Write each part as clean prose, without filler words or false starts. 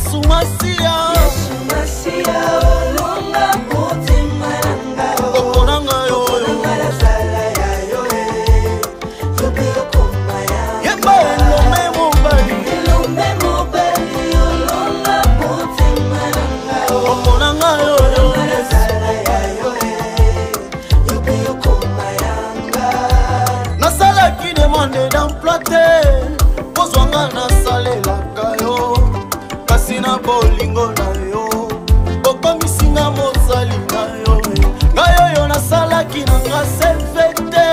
Yesu Masia olonga mutima nanga okonanga yo la sala ya yo yobe okoma ya yeba elome mobali olonga mutima nanga okonanga yo la sala ya yo yobe okoma yanga nasalaki demande d'emploi te pozwanga nasalelaka yo kasi na bolingo na yo okomisinga mosali na yo ngai oyo nasalaki nanga selfe te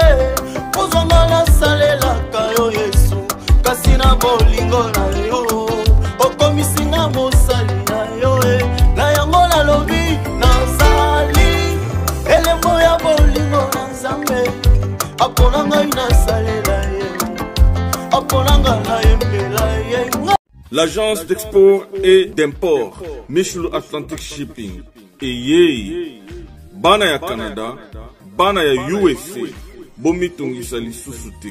pozwanga nasalelaka yo Yesu kasi na bolingo na yo okomisinga mosali na yo na yango nalobi nazali elembo ya bolingo na Nzambe apona ngai nasalela ye apona ngai nayembela ye. L'agence d'export et d'import Michulu Atlantic Shipping et bana ya Canada, bana ya USA, bomitungisa lisusu te.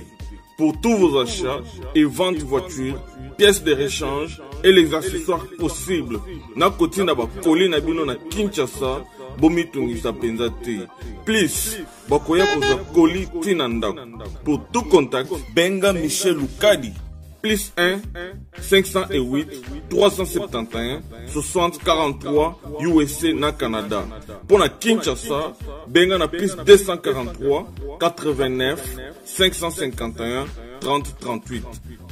Pour tous vos achats et ventes de voitures, pièces de rechange et les accessoires possibles, na koti na ba koli na bino na Kinshasa, bomitungisa penza te. Please, bakoya koza koli tina ndako. Pour tout contact, benga Michel Lukadi. Plus 1 508 371 60 43 USA na Canada. Pour la Kinshasa, benga na plus 243 89 551 30 38.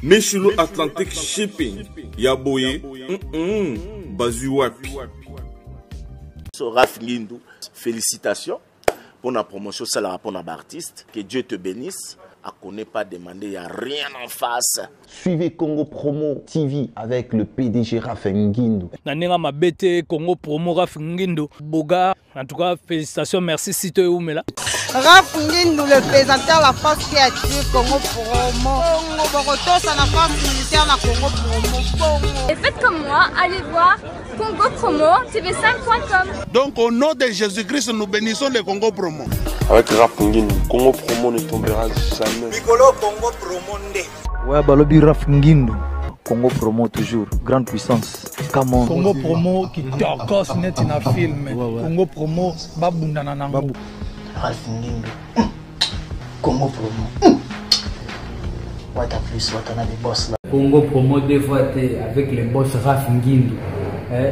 Michulu Atlantic Shipping. Yaboye, Bazu wapi. Raph Ngindou, félicitations pour la promotion, c'est la pour l'artiste. Que Dieu te bénisse. À connaît pas demander, il n'y a rien en face. Suivez Congo Promo TV avec le PDG Raph Ngindou. Nanenga mabete Congo Promo Raph Ngindou. Boga, en tout cas, félicitations, merci Sito Oumela. Raph Ngindou, le présentateur de la force créative Congo Promo. Boroto, c'est la force militaire de Congo Promo. Et faites comme moi, allez voir Congo Promo, tv5.com. Donc au nom de Jésus-Christ, nous bénissons le Congo Promo. Avec Raph Ngindou, Congo Promo ne tombera jamais. Nicolo Congo Promo nde. Ouais, balobi Raph Ngindou. Congo Promo toujours, grande puissance. Come on. Congo Promo qui t'orcose net in a film. Congo Promo, babunda nanango. Raph Ngindou. Congo Promo. What a plus, what a boss là. Congo Promo deux fois avec le boss Raph Ngindou.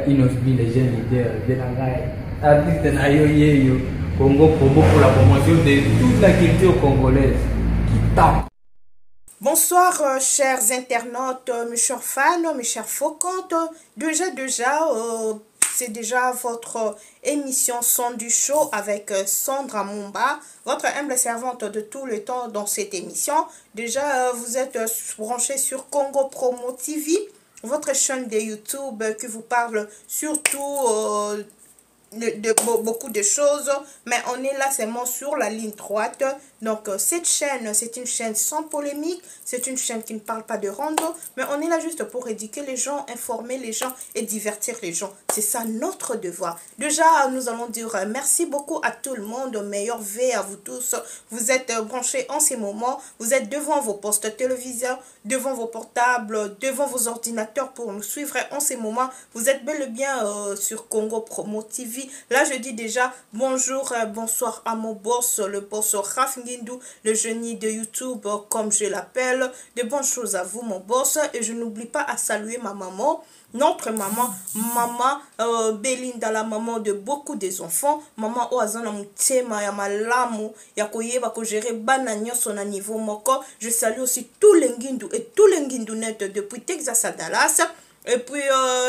Il nous dit les jeunes leaders de la guerre. Artiste na yo yeyo. Congo Promo pour la promotion de toute la culture congolaise qui tape. Bonsoir chers internautes, mes chers fans, mes chers focantes. C'est déjà votre émission Son du Show avec Sandra Mumba, votre humble servante de tout le temps dans cette émission. Déjà, vous êtes branchés sur Congo Promo TV, votre chaîne de YouTube qui vous parle surtout de beaucoup de choses, mais on est là seulement sur la ligne droite. Donc cette chaîne, c'est une chaîne sans polémique, c'est une chaîne qui ne parle pas de rando, mais on est là juste pour éduquer les gens, informer les gens et divertir les gens. C'est ça notre devoir. Déjà, nous allons dire merci beaucoup à tout le monde, meilleur V à vous tous. Vous êtes branchés en ces moments, vous êtes devant vos postes téléviseurs, devant vos portables, devant vos ordinateurs pour nous suivre en ces moments. Vous êtes bel et bien sur Congo Promo TV. Là, je dis déjà bonjour, bonsoir à mon boss, le boss Raph Ngindou, le génie de YouTube, comme je l'appelle. De bonnes choses à vous, mon boss. Et je n'oublie pas à saluer ma maman, notre maman, maman Belinda, la maman de beaucoup des enfants. Maman Oazana Mutema, ya malamu, ya koyeba ko gérer bananyo son niveau moko. Je salue aussi tous les Ngindou et tous les Ngindou net depuis Texas à Dallas. Et puis,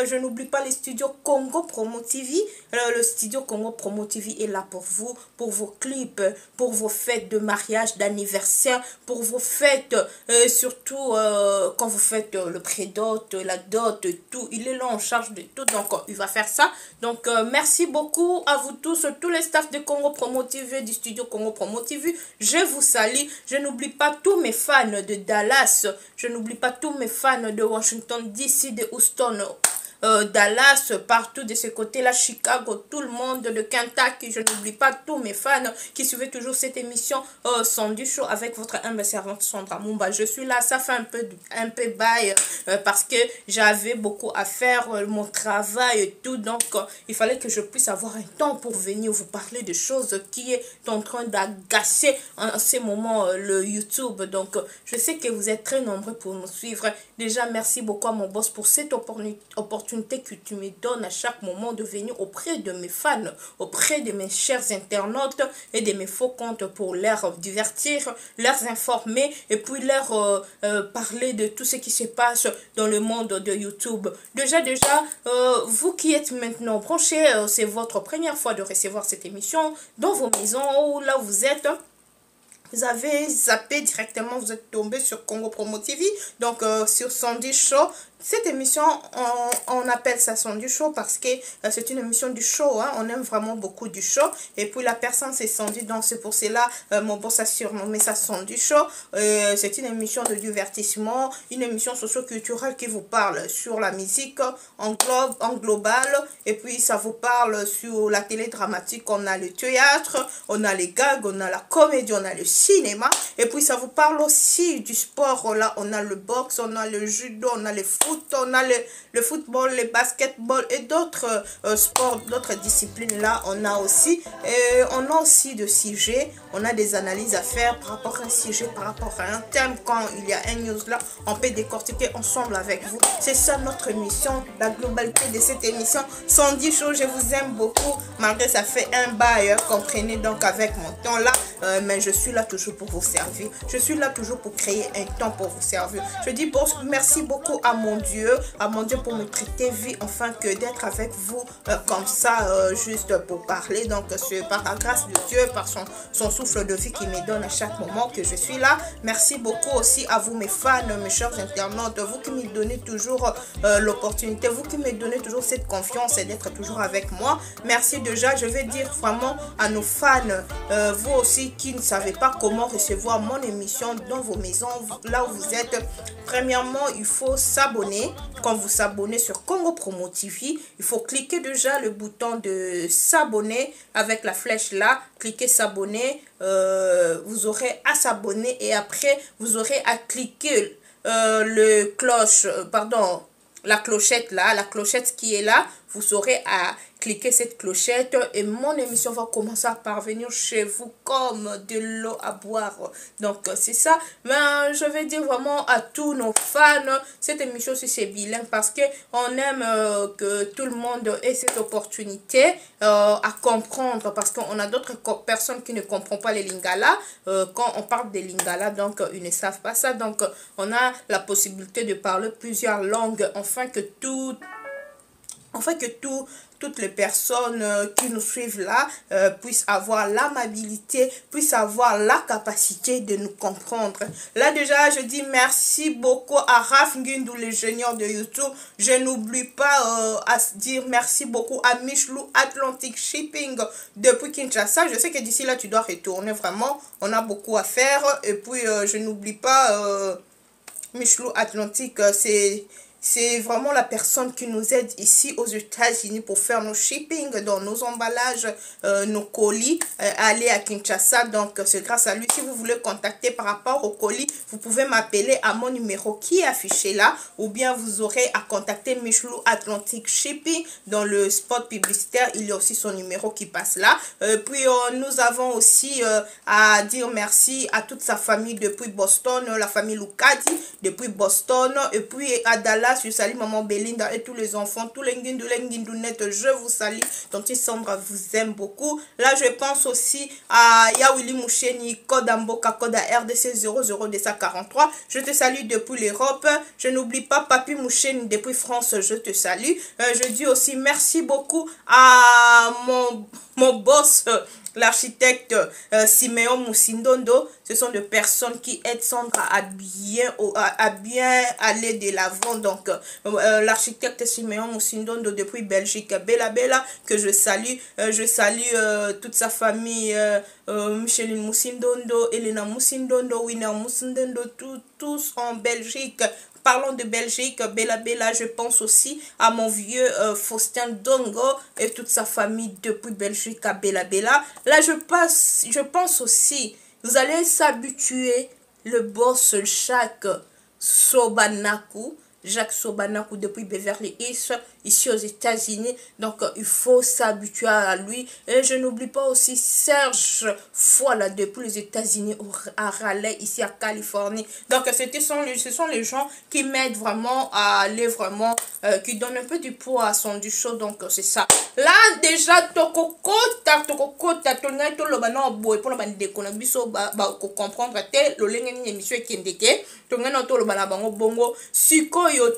je n'oublie pas les studios Congo Promo TV. Le studio Congo Promo TV est là pour vous, pour vos clips, pour vos fêtes de mariage, d'anniversaire, pour vos fêtes, surtout quand vous faites le pré-dot, la dot, tout. Il est là en charge de tout, donc il va faire ça. Donc, merci beaucoup à vous tous les staffs de Congo Promo TV, du studio Congo Promo TV. Je vous salue. Je n'oublie pas tous mes fans de Dallas. Je n'oublie pas tous mes fans de Washington DC, de Houston, Dallas, partout de ce côté-là, Chicago, tout le monde de Kentucky. Je n'oublie pas tous mes fans qui suivaient toujours cette émission Son du Show avec votre humble servante Sandra Mumba. Je suis là, ça fait un peu bail parce que j'avais beaucoup à faire, mon travail et tout. Donc, il fallait que je puisse avoir un temps pour venir vous parler de choses qui est en train d'agacer en ces moments le YouTube. Donc, je sais que vous êtes très nombreux pour nous suivre. Déjà, merci beaucoup à mon boss pour cette opportunité que tu me donnes à chaque moment de venir auprès de mes fans, auprès de mes chers internautes et de mes faux comptes pour leur divertir, leur informer et puis leur parler de tout ce qui se passe dans le monde de YouTube. Déjà, vous qui êtes maintenant branchés, c'est votre première fois de recevoir cette émission dans vos maisons ou là où vous êtes. Vous avez zappé directement, vous êtes tombé sur Congo Promo TV, donc sur Son du Show. Cette émission, on appelle ça Son du Show parce que c'est une émission du show. Hein. On aime vraiment beaucoup du show. Et puis la personne s'est Sandy, donc c'est pour cela mon boss a surnommé ça Son du Show. C'est une émission de divertissement, une émission socio-culturelle qui vous parle sur la musique en global. Et puis ça vous parle sur la télé dramatique. On a le théâtre, on a les gags, on a la comédie, on a le cinéma. Et puis ça vous parle aussi du sport. Là, on a le boxe, on a le judo, on a le foot. On a le football, le basketball et d'autres sports, d'autres disciplines là, on a aussi. Et on a aussi de sujets, on a des analyses à faire par rapport à un sujet, par rapport à un thème. Quand il y a un news là, on peut décortiquer ensemble avec vous. C'est ça notre mission, la globalité de cette émission. Son du Show, je vous aime beaucoup, malgré ça fait un bail, comprenez donc avec mon temps là, mais je suis là toujours pour vous servir. Je suis là toujours pour créer un temps pour vous servir. Je dis merci beaucoup à mon Dieu pour me prêter vie, enfin que d'être avec vous comme ça, juste pour parler. Donc c'est par la grâce de Dieu, par son souffle de vie qui me donne à chaque moment que je suis là. Merci beaucoup aussi à vous mes fans, mes chers internautes, vous qui me donnez toujours l'opportunité, vous qui me donnez toujours cette confiance et d'être toujours avec moi. Merci déjà, je vais dire vraiment à nos fans, vous aussi qui ne savez pas comment recevoir mon émission dans vos maisons, là où vous êtes. Premièrement, il faut s'abonner. Quand vous s'abonnez sur Congo Promo TV, il faut cliquer déjà le bouton de s'abonner avec la flèche là. Cliquez s'abonner. Vous aurez à s'abonner et après, vous aurez à cliquer la clochette là, la clochette qui est là. Vous aurez à cliquer cette clochette et mon émission va commencer à parvenir chez vous comme de l'eau à boire. Donc c'est ça. Mais je vais dire vraiment à tous nos fans, cette émission aussi c'est bilingue parce que on aime que tout le monde ait cette opportunité à comprendre, parce qu'on a d'autres personnes qui ne comprennent pas les lingala. Quand on parle des lingala, donc ils ne savent pas ça. Donc on a la possibilité de parler plusieurs langues afin que toutes les personnes qui nous suivent là puissent avoir l'amabilité, puissent avoir la capacité de nous comprendre. Là déjà, je dis merci beaucoup à Raf Ngindou, le génieur de YouTube. Je n'oublie pas à dire merci beaucoup à Michelou Atlantic Shipping depuis Kinshasa. Je sais que d'ici là, tu dois retourner vraiment. On a beaucoup à faire. Et puis, je n'oublie pas Michelou Atlantic, c'est vraiment la personne qui nous aide ici aux États-Unis pour faire nos shipping, dans nos emballages, nos colis, aller à Kinshasa. Donc, c'est grâce à lui. Si vous voulez contacter par rapport au colis, vous pouvez m'appeler à mon numéro qui est affiché là. Ou bien vous aurez à contacter Michelou Atlantic Shipping dans le spot publicitaire. Il y a aussi son numéro qui passe là. Puis, nous avons aussi à dire merci à toute sa famille depuis Boston, la famille Lucadi depuis Boston. Et puis, à Dallas. Je salue maman Belinda et tous les enfants, tous les Nguindounet, je vous salue. Tonton Sandra vous aime beaucoup. Là, je pense aussi à Yawili Moucheni, code Amboka, code à RDC 00243. Je te salue depuis l'Europe. Je n'oublie pas Papi Moucheni depuis France, je te salue. Je dis aussi merci beaucoup à mon boss, l'architecte Siméon Moussindondo. Ce sont des personnes qui aident Sandra à bien aller de l'avant. Donc, l'architecte Siméon Moussindondo depuis Belgique, Bella, que je salue. Je salue toute sa famille, Micheline Moussindondo, Elena Moussindondo, Winner Moussindondo, tous en Belgique. Parlons de Belgique, Bella Bella, je pense aussi à mon vieux Faustin Dongo et toute sa famille depuis Belgique à Bella Bella. Là, je pense aussi, vous allez s'habituer, le boss Jacques Sobanaku depuis Beverly Hills, ici aux États-Unis. Donc, il faut s'habituer à lui. Et je n'oublie pas aussi Serge Foila depuis les États-Unis à Raleigh, ici à Californie. Donc, ce sont les gens qui m'aident vraiment à aller vraiment, qui donnent un peu du poids à son du show. Donc, c'est ça. Là, déjà, tokokota, tonga to lo bana boy pour la bande de konabiso ba comprendre te lo lenge ni émission kendeke tonga no to lo bana bango bongo sikoyo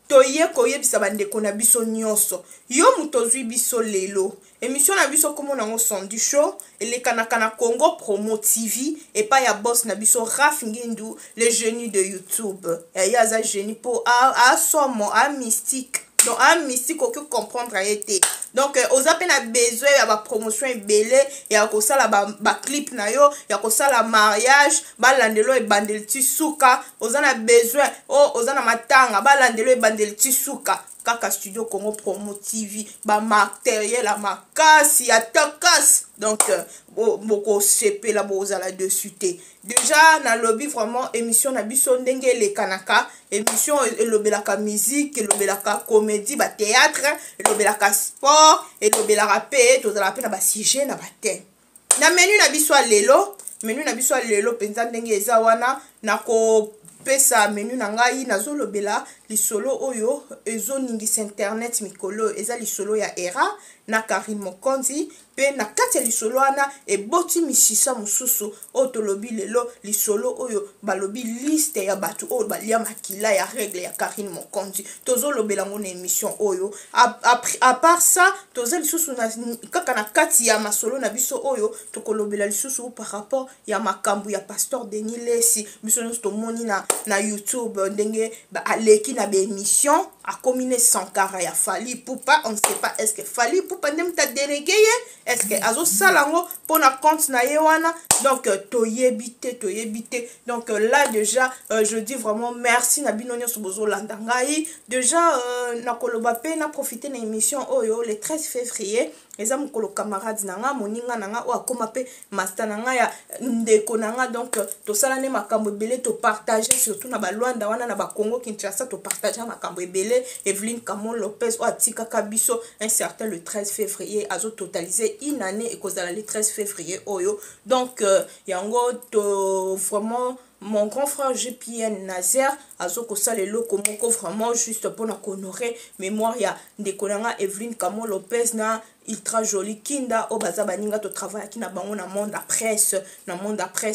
toye koyebisa bandeko na biso nyonso yo mutozwi biso lelo émission na biso komo nango Sondi Show elekanaka na Congo Promo TV et pas ya boss na biso Raf Ngindu le génie de YouTube ya za génie pour a somo a mystique. Donc, un mystique que comprendre a été. Donc, aux appels a besoin, il y a ma promotion belé, il y a comme ça la clip na yo, il y a comme ça la mariage, balandelo et bandel tisuka, aux a besoin, aux a matanga, balandelo et bandel tisuka. Kaka Studio Congo Promo TV, ba matériel à ma casse, il y a ta casse. Donc, beaucoup CP là, boza là dessus. Déjà, na lobby vraiment émission na biso ndenge le kanaka, émission elobelaka musique, elobelaka comédie, ba théâtre, elobelaka sport, elobelaka paix, tout la paix na ba sujet na ba thème. Na menu na biso lelo, penza ndenge eza wana na ko pesa menu na ngai nazolobela lisolo oyo ezoningisa internet mikolo eza lisolo ya era na Karine Mokonzi pe na kati ya lisolo wana eboti misisa mususu otolobi lelo lisolo oyo balobi liste ya batu oyo balia makila ya règle ya Karine Mokonzi tozolobela ngona émission oyo à part ça toza lisusu na kaka na kati ya masolo na biso oyo tokolobela lisusu par rapport ya makambu ya pasteur Denis Lesi biso nyonso tomoni na YouTube ndenge ba aleki na be émission a combiné Sankara ya Fally Ipupa on ne sait pas est-ce que Fally Ipupa ndem ta délégué est-ce que azo salango pour na compte na yewana donc toyebite donc là déjà je dis vraiment merci na binonyo sobozo landangai déjà na koloba pe na profiter na émission oyo le 13 février les amis kolo camarades nanga moninga nanga o akoma pe master nanga ya ndeko nanga donc to sala ne makambo ebele to partager surtout na balwanda wana na ba Congo Kinshasa to partager makambo ebele Evelyne Camon Lopez o atika kabiso un certain le 13 février azo totaliser une année et cause le 13 février oyo donc yango to vraiment mon grand frère GPN Nazer azoko salelo komoko vraiment juste pour na honorer mémoire ya ndekonanga Evelyne Camon Lopez na ultra joli kinda o baza baninga to travail ki na bango na monde à presse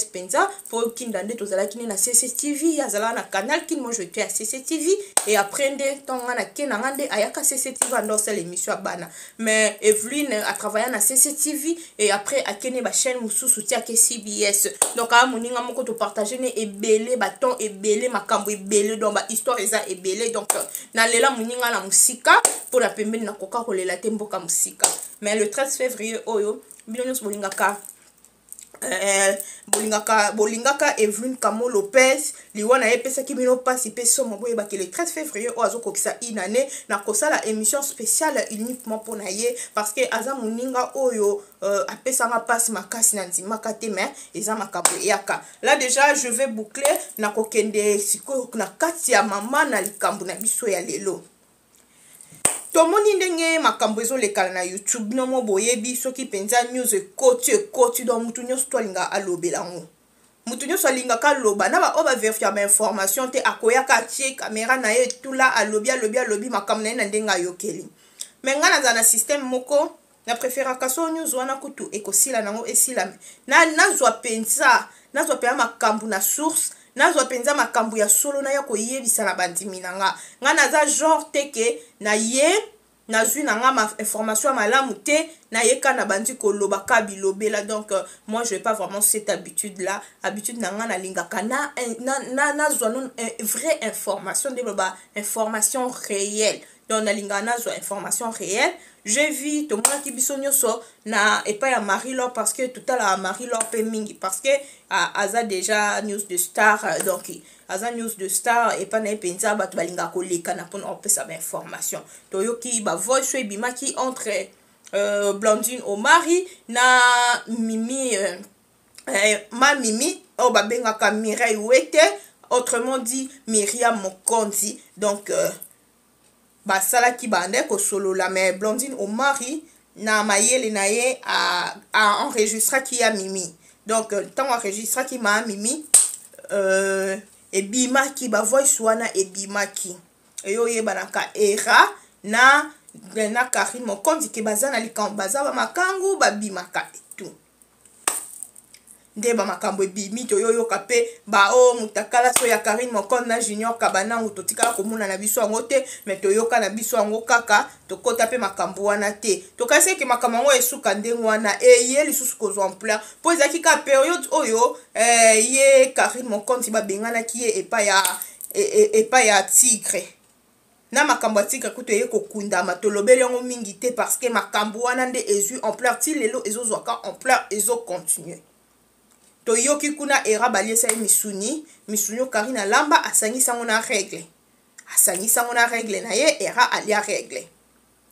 penza pour kinda nde to zala kine na CCTV azala na canal kin moi je suis à CCTV et après nde tonga na kenanga nde ayaka CCTV dans cette émission bana mais Evelyne a travaillé na CCTV et après a kene ba chaîne mususu tia ke CBS donc a moninga moko to partager ne ebele baton ebele makambo ebele donc ba histoire eza ebele donc na lela moninga na musika pour la pembeni na koka kolela te mboka musika. Mais le 13 février oyo bilonyos bolingaka Evelyne Camon Lopez liwana epesa ki bino pasi pe somo boye ba le 13 février o azokokisa une année na kosala émission spéciale uniquement pour naye parce que aza muninga oyo apesa ma pasi makasi na ndimaka te mais eza makambo yaka là déjà je vais boucler na kokende siko na kati ya mama na likambo na biso ya lelo. Tomoni ndenge makambo ezolekala na YouTube nomo boyebi soki penza news ekoti donc mutu nyonso to alinga alobela ngo mutu nyonso alinga ka loba na ba oba vérifier ba information te akoyaka tie caméra na ye tula alobi makambo na ndenga yokeli mais ngana za na système moko na préféra kaso news wana kutu ekosila nango esila na zwa penza makambo na source nazwa penza makambo ya solo na ya koyebisa na bandimi nanga ngana za genre teke na ye nazwi nanga ma information malamu te na yeka na bandi koloba ka bilobela donc moi je vais pas vraiment cette habitude nanga na lingaka na vraie information de ba information réelle donc nalinga nazwa information réelle. J'ai vu tout le monde qui bisonyoso na et pas ya Marie-Laure parce que tout à l'heure Marie-Laure pe mingi parce que aza déjà news de star donc aza news de star et pas na penza ba balinga koleka na pona opesa ba information to yoki ba voice we bimaki entre Blandine Omari na Mimi ma Mimi o ba bengaka Mireille Wete, autrement dit Myriam Mokonzi. Donc basala ki bande ko solo la mais Blandine Omari na mayele na ye a enregistré qui a Mimi. Donc tant enregistré qui ma Mimi et bima ki ba voice wana e bima ki yo ye banaka era na Karine Mokonzi ki bazana likambo baza ba makangu ba bimaka etu nde ba makambo ebimi to yo kape ba o mutakala so ya Karine Mokonzi na Junior Kabana utotikala komuna na biso yango te mais to yoka na biso yango kaka to kota pe makambo wana te to kasi ke makambo yango esuka ndengo wana ye lisusu kozwa ampleur po ezaki ka periode oyo ye Karine Mokonzi ba bengana ki ye epa ya Tigre na makambo ya Tigre kuto ye kokundama to lobeli yango mingi te parce que makambo wana nde ezu ampleur ti lelo ezozwaka ampleur ezo continuer. To yoki kuna era baliesa misuni Karine Lamba asangisa ngona règle na ye era alia règle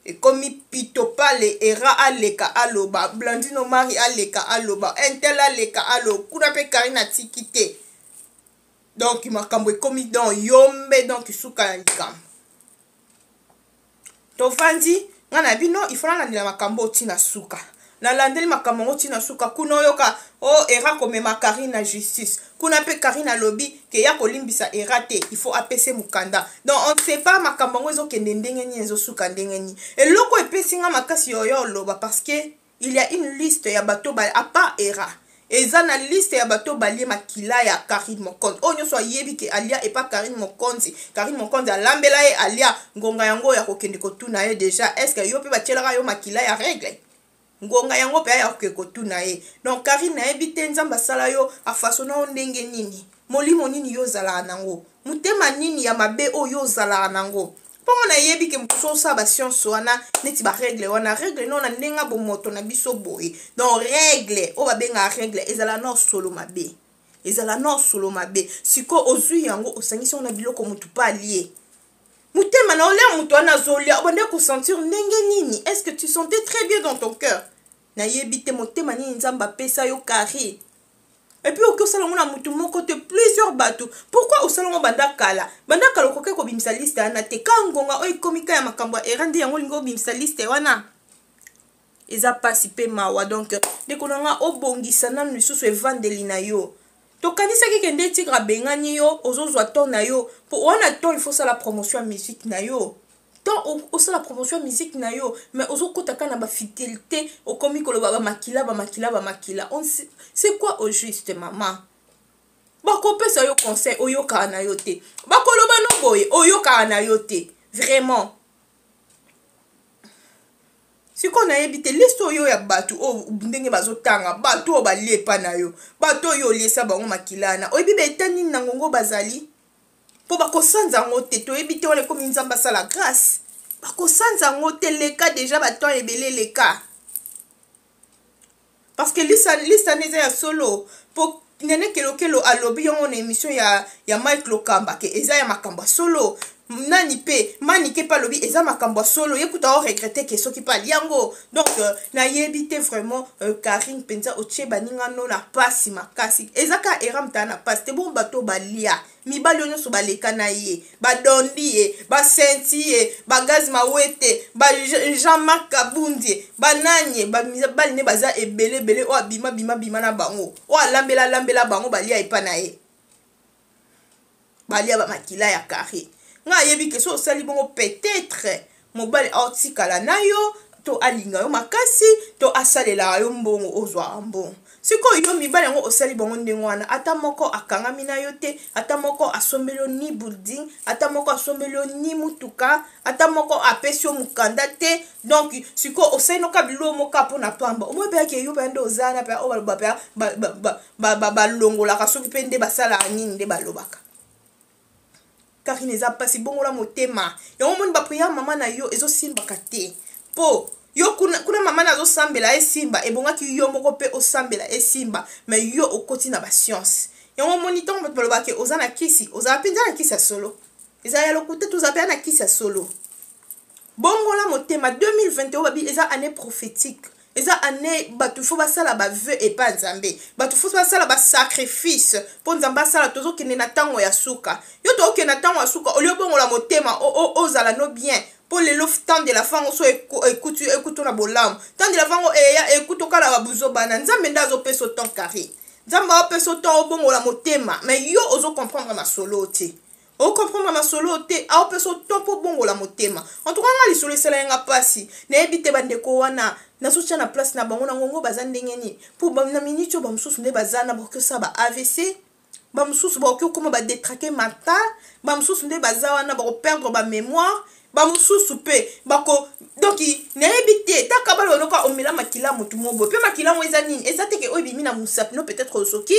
et comme pito pale era aleka aloba Blandine Omari aleka aloba entel aleka alo kuna pe Karine tikite donc makambo ekomi dans yombe donc isuka likambo to vandi ngana bino ifana na makambo tina suka na landeli makambo tina suka kuno yoka o era komema Karine na justice kuna pe Karine lobby ke ya kolimbisa era te il faut apese mukanda donc on ne sait pas makambo ngo ezokende ndenge ni ezosuka ndenge ni eloko epesinga makasi yoyo loba parce que il y a une liste ya bato ba à part era eza na liste ya bato balie makila ya Karine Mokonzi onyo so yebi ke alia et pas Karine Mokonzi alambela ye alia ngonga yango ya kokende kotuna ye déjà est-ce que yo pe batielaka yo makila ya règle ngonga yango pe ya kokotuna ye donc Karine na ebite nzamba sala yo afasona ndenge nini molimo nini yo zala nango mutema nini ya mabe o yo zala nango pongo na yebi ke mpuso sa ba science wana neti ba règle wana règle non na ndenga bo moto na biso boye donc règle o ba benga règle ezala no solo mabe siko ozui yango osangisi ona biloko mutu pa lié mutema na ole mutu wana zolia obande ko sentir ndenge nini est-ce que tu sentais très bien dans ton cœur na yebite mutema nini nzamba pesa yo Karine et puis au salon na mutu moko te plusieurs bateaux pourquoi au salon bandakala koke ko bimisa liste ana te kangonga oy komika ya makambo erandi yango lingo bimisa liste wana eza pasi pe mawa donc dekonanga obongisa na lisusu evandeli na yo to kanisa ki kende Tigre bengani yo ozozwa ton na yo pour wana ton il faut ça la promotion musique na yo ton aussi la promotion musique na yo mais ozokotaka na ba fidélité au komi ko ba makila on c'est quoi au juste maman bako pesa yo conseil oyoka na yo te bakoloba no boye oyoka na yo te vraiment si qu'on a évité l'histoire ya batu o ndenge bazotanga batu o balepa na yo batu yo liesa bango makilana o bibe etani na ngongo bazali po bakosanza ngote to éviter wale comme nzamba sala grâce bakosanza ngote leka déjà batu ebele leka parce que lista neza ya solo po nene kelo alobi yongo na émission ya Mike Lokamba ke eza ya makamba solo nani pe manike pa lobi eza makambo solo yekuta o regretter que soki pa liango donc na yebite vraiment Karine penza oche baninga no na pasi makasi ezaka eramta na pasi te bon bato balia mibali onyo so baleka na ye badondi ye ba senti ye ba gaz mawete ba Jean-Marc Kabundi bananye ba mibali ne baza ebele o bima na bango o alambela bango balia epa na ye balia ba makila ya Karine nga yebi ke so sali bongo peut-être mobali artikala na yo to alinga yo makasi to asalela yo mbongo ozwa mbongo siko yo mibali ngo osali bongo ndengwana ata moko akangami na yo te ata moko asombelo ni building ata moko asombelo ni mutuka ata moko apesio mukanda te donc siko osali no kabilo moka pona pamba o mobe ke yo bando ozana pa o ba longola ka soki pende basala nini nde balobaka Karine eza pasi bongola motema. Yango moni ba prière maman na yo ezo simba kate. Po yo kuna maman na zo sambela e simba e bonga ki yo moko pe o sambela e simba mais yo okoti na ba science. Yango moni ton ba baloba ke ozana kisi, ozala pinza na kisi ya solo. Eza ya lokuta tozapea na kisi ya solo. Bongola motema 2021 babi eza année prophétique. Eza année batu fo basala ba vœu et pas nzambe. Batu fo basala ba sacrifice po nzamba sala tozo kende na tango ya suka. Yo to okende na tango ya suka olio bongola motema ozala no bien. Pour le lof temps de la femme so écoute na bolam. Temps de la femme eya écoute kala ba buzo bana. Nzambe ndazo peso ton carré. Nzamba peso ton bongola motema. Mais yo ozo comprendre ma solo te. O comprendre ma solo te a peso ton po bongola motema. En tout cas nga li solo sala nga pasi. Na ebite bandeko wana na soutien na place na bango na ngongo bazandenge ni. Pour na minute ba msusu nde bazana ba que ça ba AVC. Ba msusu ba ko comment ba détraquer mental. Ba msusu nde bazawana ba perdre ba mémoire. Ba msusu pe bako donc na ebite taka ba lonoka omela makila mutu mobo. Pe makila mo eza nini? Eza teke oyebimi na musapino peut-être osoki.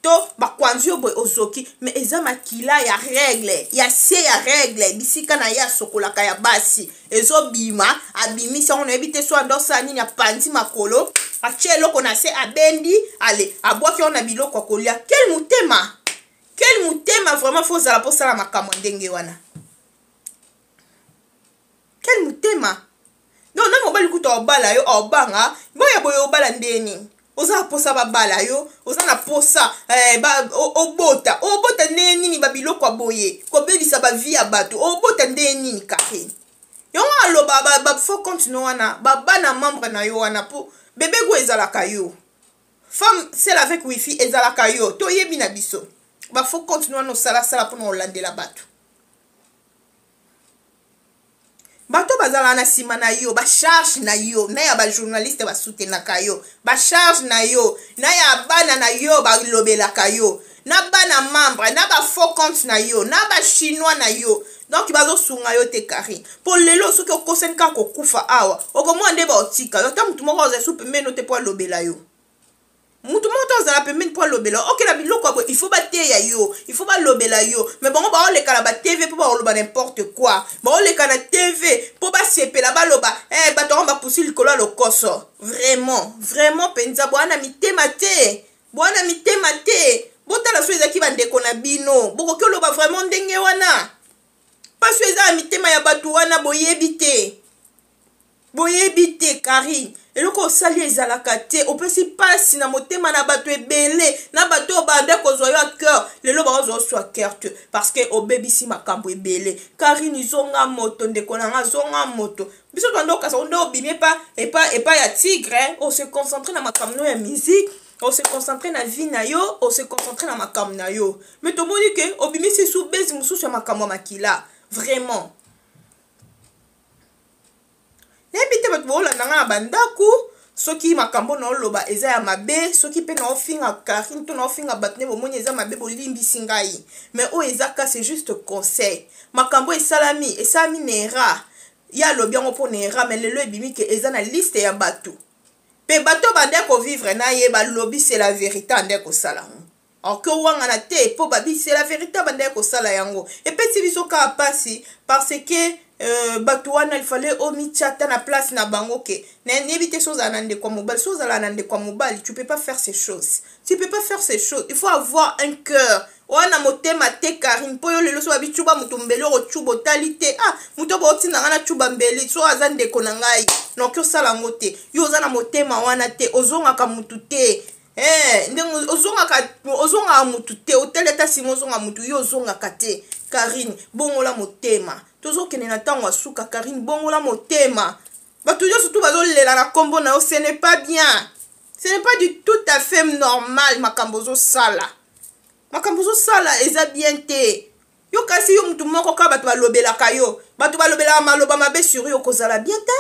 To bakwanzi oboy ozoki mais eza makila ya règle ya se ya règle bisika na ya sokolaka ya basi ezobima abimisa on ebite so ndosa nini ya pandi makolo achelo kona se abendi ale abwaki on biloko kolia quel mutema vraiment faut za la posa la makambo ndenge wana quel mutema non na mobali kuta obala yo obanga boya boyo obala ndeni oza posa babala yo oza na posa obota nini babiloko aboye kobelisa ba vie ya bato obota nini kare yo aloba ba faut continuer wana bana membre na yo wana po bébé go ezalaka yo femme c'est avec wifi ezalaka yo to yebi na biso ba faut continuer no sala pour no landela bato bato bazala na sima na yo ba charge na yo na ya ba journaliste ba soutenaka yo ba charge na yo na ya bana na yo ba lobelaka yo na bana membre na ba faux compte na yo na ba chinois na yo donc bazo sunga yo te kari pour lelo soki okosenka kokufa awa okomwa nde ba otika yo ta mutu moko oza soupe meno te po lobela yo mutu moko oza la pembeni po lobela ok na biloko abo il faut ba teya yo il faut ba lobela yo mais bongo ba oleka na ba TV po ba oloba n'importe quoi ba oleka na TV po ba sepela ba loba bato ba poussi likolo lokoso vraiment penza bwana mitema te bota la so ezaki bandeko na bino boko ki oloba vraiment ndenge wana paso eza mitema ya bato wana boyebi te Karine eloko osali ezalaka te opesi pasi na motema na bato ebele na bato bande kozwa yo cœur lelo bazwa so cœur te parce que obebisi makambo ebele Karine izonga moto ndeko nanga zonga moto biso tondo kasa onde obimie pas ya tigre on se concentrer na makambo ya musique on se concentrer na vie na yo on se concentrer na makambo na yo mais to moni ke obimisi sou bezi mususu ya makambo makila vraiment nebite bato bolandanga na bandaku soki makambo na oloba eza ya mabe soki pe na ofinga Karine to na ofinga bato ne bomoni eza mabe bolimbisi ngai mais o eza ka c'est juste conseil makambo esalami nera ya lobi yango po nera mais lelo ebimi ke eza na liste ya bato pe bato bande ko vivre na ye ba lobi c'est la vérité ande ko sala alors que wanga na te po babi c'est la vérité bande ko sala yango et petit biso ka pasi parce que bato wana il fallait omichata na place na bango ke na nebite soza na ndeko mobali soza la na ndeko mobali tu peux pas faire ces choses il faut avoir un cœur wana motema te Karine po yo lelo so babi chuba mutumbele o chubo talite muto ba otina na chuba mbele so aza ndeko na ngai donc yo sala ngote yo za na motema wana te ozonga ka mutu te ndenge ozonga mutu te oteleta simo ozonga mutu yo ozonga kate Karine bongola motema tozo kene na tango asuka Karine bongola motema bato yo surtout bazolela na kombo na yo ce n'est pas bien ce n'est pas du tout à fait normal makambo zo sala eza bien te yo kasi yo mutu moko ka bato balobelaka yo bato balobela maloba mabe sur yo kozala bien te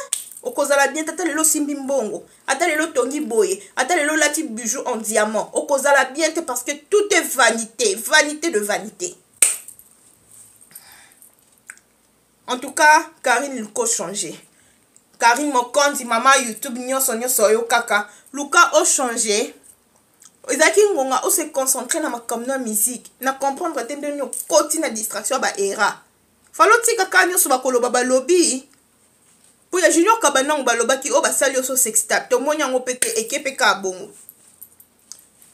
ata lelo simbi mbongo ata lelo tongi boye ata lelo lati bijou en diamant okozala bien te parce que tout est vanité de vanité. En tout cas, Karine Luko changé. Karine Mokondi, maman YouTube, nyonso yo kaka. Luka o changé. ezaki ngonga o se concentrer na makambo na musique na comprendre te ndeni okoti na distraction ba era falo tika kanyo so bakoloba balobi po ya Junior Kabanang balobaki o basali oso sextape to monya ngo pete ekepe ka bongo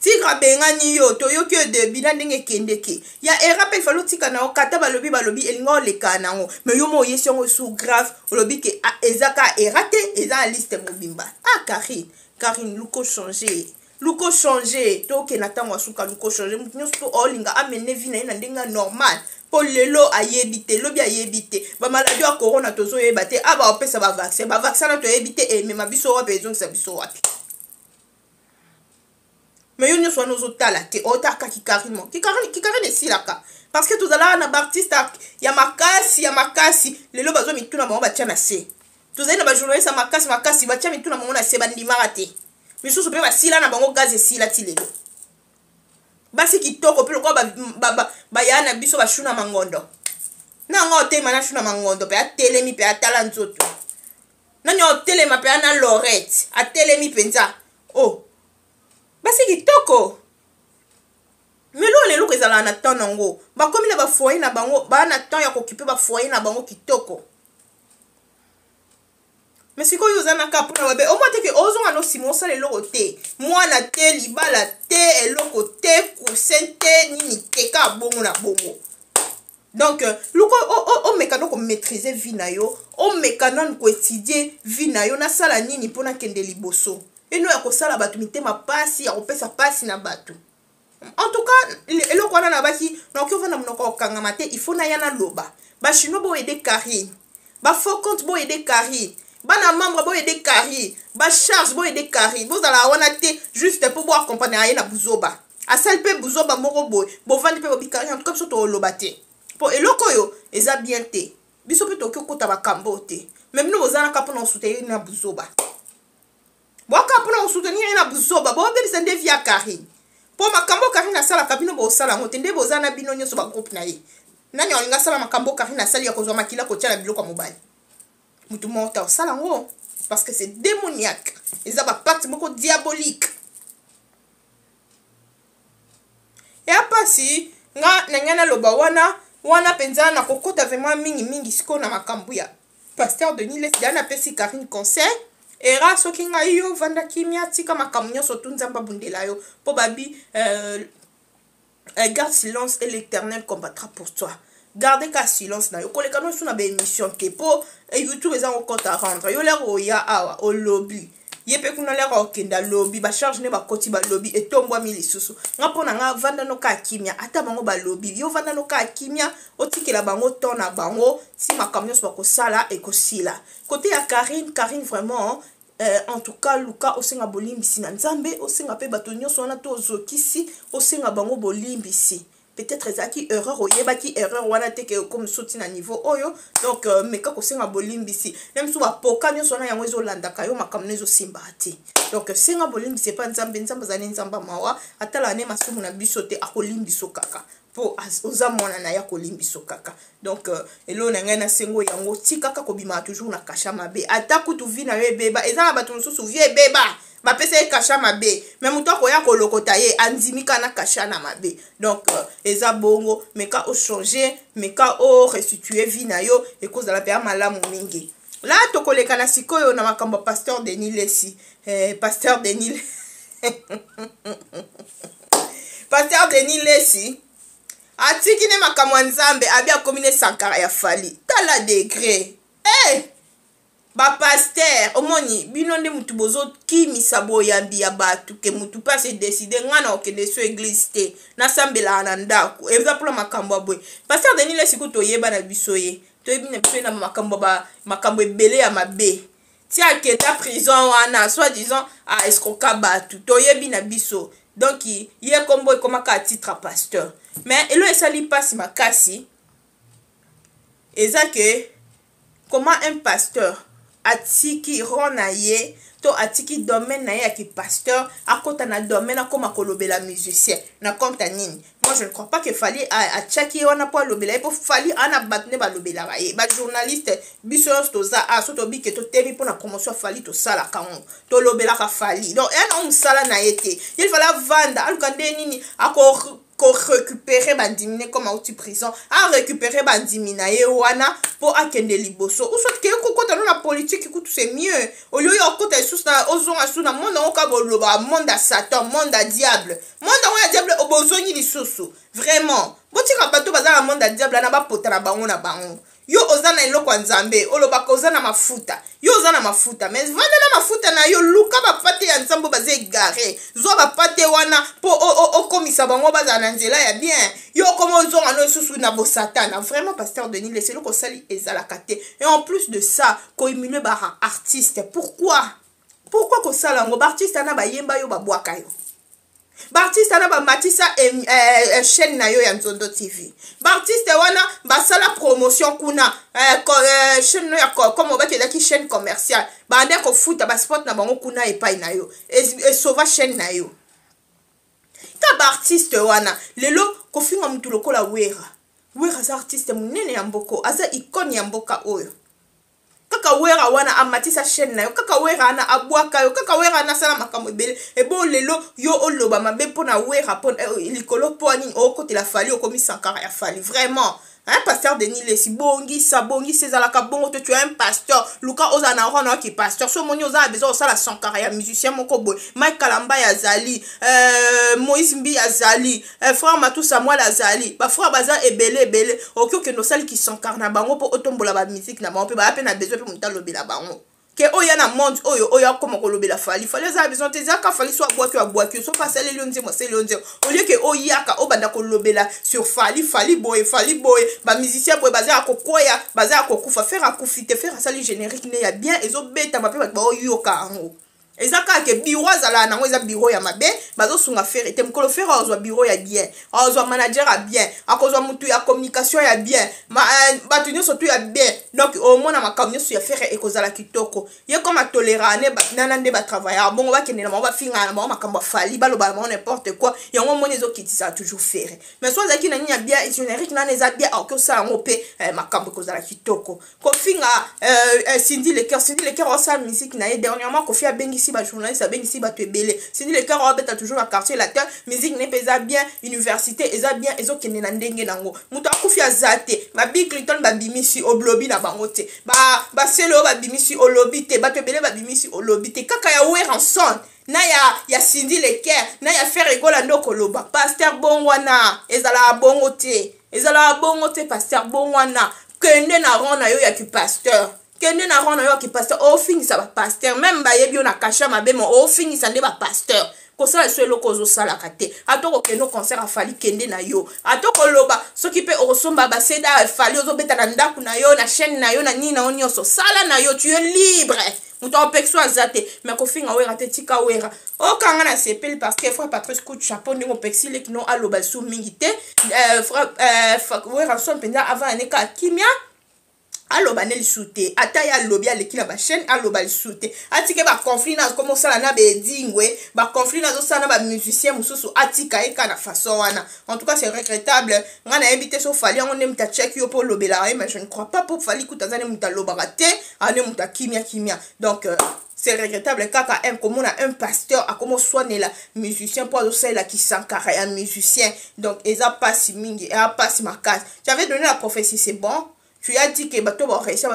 tika bengani yo to yoki o debi na ndenge kendeke ya era pe falo tika na okata balobi elingo lekana ngo me yo mo yesi ngo sous grave olobi ke ezaka era te eza liste mobimba Karine luko changer to ke natango asuka luko changer mutu olinga amene vina ina ndinga normal po lelo ayebite lobi ayebite ba maladie ya corona tozo yebate aba opesa ba vaccin na to yebite e me mabiso wa besoin sa biso wapi mais yo nyoso nozo tala te otaka Karine silaka parce que tozala na artiste ya makasi lelo bazo mituna bango batia na se tozali na ba journaliste makasi batia mituna bango na se bandimaka te misusu pe basila na bango gaz esila ti lelo basi kitoko pe lokwa bayana biso bashuna mangondo nanga otema na shuna mangondo pe atelemi pe atala nzoto nani otelema pe ana Lorette atelemi penza oh basi kitoko melo lelo ko ezala na temps nango bakomi na ba foyer na bango ba na temps ya kokipe ba foyer na bango kitoko mais si ko yozana ka pona wabe o mwa teke ozonga no simo sale loko te mwana te libala te eloko te kusente nini te ka bongo na bongo donc loko o mekano ko maîtriser vie na yo o mekano ko étudier vie na yo na sala nini pona kende liboso eno ya ko sala batu mitema pasi ya kopesa pasi na batu en tout cas eloko wana na baki na ko vana mnoko kangama te il faut na yana loba ba chino bo aider Karine ba faux compte bo aider Karine bana membre bo aider Karine ba charge bo aider Karine bo zala wana te juste pour boire accompagner aye na buzoba asal pe buzoba moko boy bo vandi pe bo Karine en tout cas so to loba te po eloko yo eza bien te biso pe to ko ta ba kambo te même nous ozana ka pona soutenir na buzoba bo ka pona soutenir na buzoba bo be sende via Karine po makambo Karine asala kabino bo sala ngote nde bo zana bino nyoso ba groupe na ye nani olinga sala makambo Karine asali ya kozwa makila ko tia na biloko mobile mutu monta osala ngo parce que c'est démoniaque eza ba pacte moko diabolique et apasi nga nangana loba wana penza na kokota vraiment mingi siko na makambo ya Pasteur Denis Les dana pesi Karine conseil era soki nga yo vanda kimia tika makambo nyoso tunzamba bundela yo po babi garde silence et l'Éternel combattra pour toi. Gardez qu'à silence na yo koleka no suna ba émission ke po YouTube eza ko compte à rendre yo lero ya awa o lobby yepe kuna lero okenda lobby ba charge ne ba koti ba lobby etombwa milisusu ngapona nga vanda no ka kimia ata bango ba lobby yo vanda no ka kimia otikela bango tona bango si makamyo so ko sala e ko sila côté ya Karine vraiment en tout cas luka osenga bolimbisi na nzambe osenga pe bato nyonso wana to ozokisi osenga bango bolimbisi peut-être ezaki erreur oyebaki erreur wana te ke comme soti na niveau oyo donc meka kosenga bolimbisi même so bapoka nyonso wana yango ezolandaka yo makambo ezosimba te donc senga bolimbisi pa nzambe zali nzamba mawa atala ne masumu na biso te akolimbiso kaka po oza mwana na ya kolimbiso kaka donc elo na ngai na sengo yango tikaka kobima toujours na kasha mabe ata kutu vi na yo ebeba eza na bato mosusu vi ebeba bapesa ye kasha mabe mais mutu akoya kolokota ye andimika na kasha na mabe donc eza bongo meka o changer meka o restituer vie na yo ekozala pe malamu mingi la tokoleka na sikoyo na makambo Pasteur Denis Lesi Pasteur Denis Pasteur Denis Lesi atiki ne makambo nzambe abia komine sankara ya fali tala degré ba pasteur omoni bino nde mutu bozo kimisa boyambi ya batu ke mutu pa se décider ngana okende so église te na sambela na ndako eza pour makambo aboy Pasteur Denis Lesi ko toyeba na biso ye toyebi na biso na makambo ebele ya mabe ti akenda prison wana soit disant a escroquer batu toyebi na biso donc ye kombo ekomaka à titre pasteur mais elo esali pasi makasi eza que comment un pasteur atiki ron na ye to atiki domaine na ye ya pasteur akota na domaine akoma kolobela musicien na compte nini. Moi je ne crois pas que fallait a chaki wana po lobela e po fallait ana batne ba lobela ba ye ba journaliste biso toza a soto bi ke to temi pour na promotion fallait to sala kango to lobela ka fallait donc un homme sala na yete il fallait vendre alukande nini ako récupérer bandimine comme outil prison à récupérer bandimina ye wana pour akende liboso ou soit que kokota na politique écoute c'est mieux au lieu ya kota sous na ozonga sous na monde on ka boloba monde à satan monde à diable obozongi lisusu vraiment botika bato bazala monde à diable na ba pota na bango na bango yo ozana eloko nzambe oloba kozana mafuta yo ozana mafuta mais vanda na mafuta na yo luka ba pate ya nzambo baze gare zo ba pate wana po o komisa bango bazana nzela ya bien yo komo zonga no susu na bo satana vraiment pasteur Denis laissez le ko sali ezala kate et en plus de ça ko humilier ba artiste pourquoi ko sala ngo ba artiste na ba yemba yo ba bwaka yo Baptiste ana ba matisa chaîne na yo ya Nzondo TV. Baptiste wana basala promotion kuna chaîne ya comme ba ke daki chaîne commerciale. Ba ande ko futa ba sport na bango kuna epai na yo. Et sauva chaîne na yo. Ta Baptiste wana lelo ko finga mtu lokola wera. Wera za artiste munene ya mboko, aza icône ya mboka oyo. Kaka wera wana amatisa chaîne na yo kaka wera ana abwaka yo kaka wera ana sala makambo ebele e bon lelo yo oloba mabe pona wera pona likolo po ani okotela fali okomi sankara ya fali vraiment hein pasteur Denis Lesi bongi sezala ka bongo tu es un pasteur luka ozana rona ki pasteur so moni oza besoin sala sankara ya musicien moko boy Mike Kalamba ya zali Moïse Mbi ya zali frère Matou Samuel azali ba frère baza ebele okyo ke no sali ki sankara na bango po otombola ba musique na bango pe ba pe na besoin pe muta lobela bango que oya na monde oya comme kolobela fali za besoin te zaka fali so abwaki so passer les lions mo c'est lions au lieu que oya ka obanda kolobela sur fali boy ba musicien boy baza akokoya baza akokufa faire akufite faire sali générique ne ya bien ezo beta ma pe ba oyoka ango ezaka ke bureau azala nango eza bureau ya mabe bazo sunga faire te mkolo faire ozwa bureau ya bien ozwa manager ya bien akozwa mutu ya communication ya bien batu nyonso tu ya bien donc au moins na makambo nyonso ya faire ekozala kitoko ye comme tolérane nana nde ba travailler bongo ba kenela ba finga na makambo fali baloba ba n'importe quoi yango moni ezokitisa toujours faire mais soit zaki na nya bien générique na neza bien ako ça ngope makambo ekozala kitoko ko finga Cindy le cœur sa musique na ye dernièrement ko fia bengi ba journaliste bengi ba tebele Cindy le cœur obeta toujours na quartier la terre musique ne pesa bien université eza bien ezokende na ndenge nango mutu akufi azate ba Bill Clinton ba bimisi oblobi na bango te ba selo ba bimisi olobi te ba tebele ba bimisi olobi te kaka ya Weranson na ya Cindy le cœur na ya faire egola ndoko loba pasteur bongwana ezala bongo te pasteur bongwana kende na rona yo ya ki pasteur kende na rona yo ki pasteur o finisa ba pasteur même ba yebi na kasha mabemo o finisa nde ba pasteur ko sala so eloko zo sala kate atoko keno concert afali kende na yo atoko loba soki pe osomba ba seda afali ozo beta na ndaku na yo na chaîne na yo na nina onyoso sala na yo tu es libre muto opexo azate mais ko finga wera te tika wera o kanga na sepeli parce que frère Patrice coup de chapeau ndingo pexile kino aloba sou mingi te frère wera son penda avant aneka kimia aloba ne lisute ata ya lobi aleki na ba chaîne aloba lisute atike ba conflit na comme ça na be dingwe ba conflit na zo sana ba musicien mususu atika eka na façon wana en tout cas c'est regrettable ngana invité so fali on aime ta check yo pour lobela mais je ne crois pas pour fali kutazane muta loba raté ane muta kimia donc c'est regrettable kaka comme on a un pasteur a comment soigner la musicien pour aussi la qui sankara un musicien donc eza pas si mingi et a pas si makasi j'avais donné la prophétie c'est bon. Tu as dit que bateau va réussir,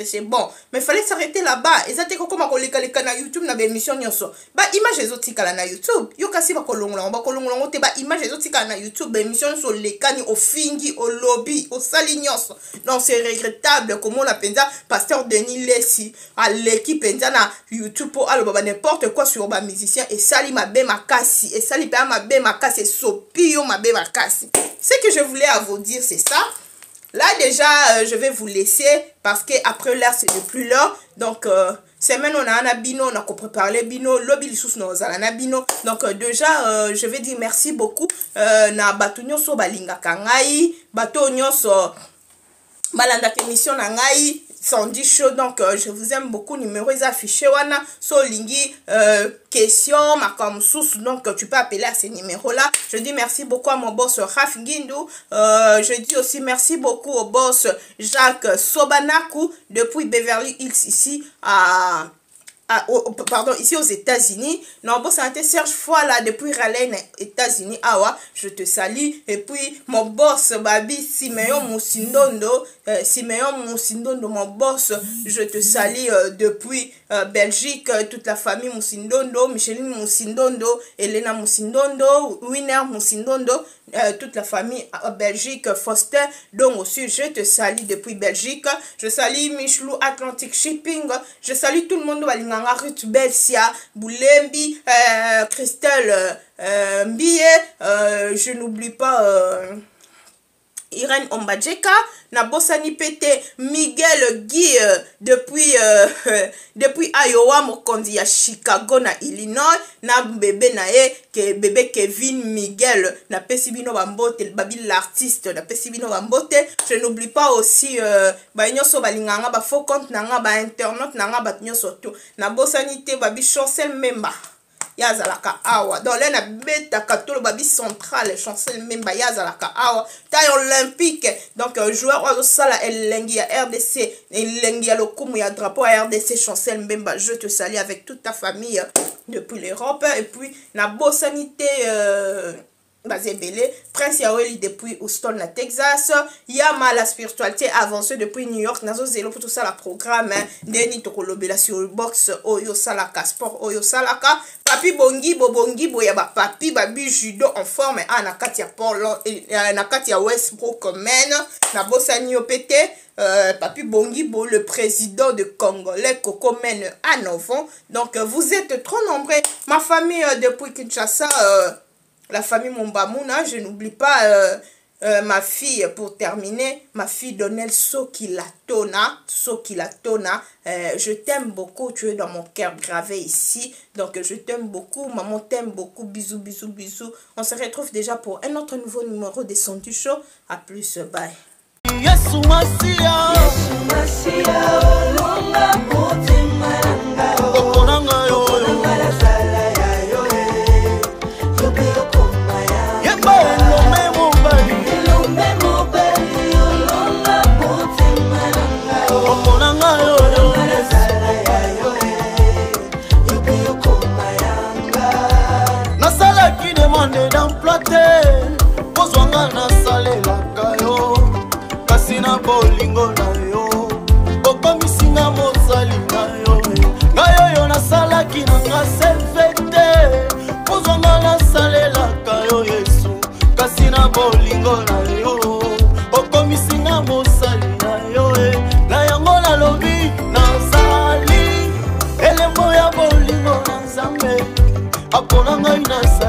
c'est bon. Mais il fallait s'arrêter là-bas. Et ça, c'est comme on les na YouTube, na émission nyoso. Ba image les autres na YouTube. Yo kasi ba kolongolongo, te ba image les autres na YouTube, ba émission sur les kani au fingi, au lobby, au sali nyoso. Donc c'est regrettable comme on a pensé pasteur Denis Lesi à l'équipe na YouTube pour aller n'importe quoi sur ba musicien et sali ma be makasi et sali pa ma be makasi sopio ma be makasi. Ce que je voulais à vous dire c'est ça. Là déjà je vais vous laisser parce que après l'heure c'est de plus l'heure donc semaine on a un bino on a préparé bino lobby sous nos alana bino donc déjà je vais dire merci beaucoup na bato nyonso balinga kangai bato nyonso balanda émission na ngai Sandy Show. Donc je vous aime beaucoup. Numéro est affiché wana so lingi question makamsous. Donc tu peux appeler à ces numéros là. Je dis merci beaucoup à mon boss Raf Ngindou. Je dis aussi merci beaucoup au boss Jacques Sobanaku depuis Beverly Hills ici ici aux États-Unis. Non, bon, santé Serge Foila depuis Raleigh, États-Unis. Awa, je te salue. Et puis, mon boss, Babi Simeon Moussindondo, mon boss, je te salue depuis Belgique, toute la famille Moussindondo, Micheline Moussindondo, Elena Moussindondo, Winner Moussindondo, toute la famille Belgique, Foster. Donc aussi, je te salue depuis Belgique. Je salue Michelou Atlantic Shipping. Je salue tout le monde. Ruth Belsia, Boulembi, Christelle Mbie, je n'oublie pas Irène Ombadjeka, Nabosani Pété, Miguel Guy depuis Iowa, Mokondi à Chicago, na Illinois, na bébé nae, que bébé Kevin Miguel, na Pesibino Bambote, le babi l'artiste, na Pesibino Bambote. Je n'oublie pas aussi Banyoso Balinganga, ba faux compte nanga, ba internet nanga, ba nyoso tout. Nabosani te babi Chancel Memba. Yazalaka awa dans l'un beta katolo babi central chancel memba yazalaka awa taille olympique. Donc joueur au sala elengi à RDC elengi à lokumu ya drapeau à RDC chancel memba. Je te salue avec toute ta famille depuis l'Europe. Et puis na bosanité basé Belé, Prince Yaoeli depuis Houston, la Texas, Yama la spiritualité avancée depuis New York, Nazo Zelo pour tout ça la programme, Deni Tokolobela sur le box, Oyo Salaka Sport, Oyo Salaka, Papi Bongi, Bobongi, Boyaba Papi, Babi Judo en forme, Anakatia Polo, Nakatia Westbrook Men, Nabosani Opete, Papi Bongibo, le président de Congolais, Coco Men à Novon. Donc vous êtes trop nombreux, ma famille depuis Kinshasa, la famille Mombamouna, je n'oublie pas ma fille, pour terminer, ma fille Donnel Sokilatona, je t'aime beaucoup, tu es dans mon cœur gravé ici, donc je t'aime beaucoup, maman t'aime beaucoup, bisous, bisous, bisous. On se retrouve déjà pour un autre nouveau numéro des Sons du Show, à plus, bye. Yesu Masia, pozwanga nasalelaka yo kasi na bolingo na yo okomisinga mosali na yo ngai oyo nasalaki nanga sevete pozwanga nasalelaka yo Yesu kasi na bolingo na yo okomisinga mosali na yo na yango nalobi nazali elembo ya bolingo na Nzambe apona ngai nasali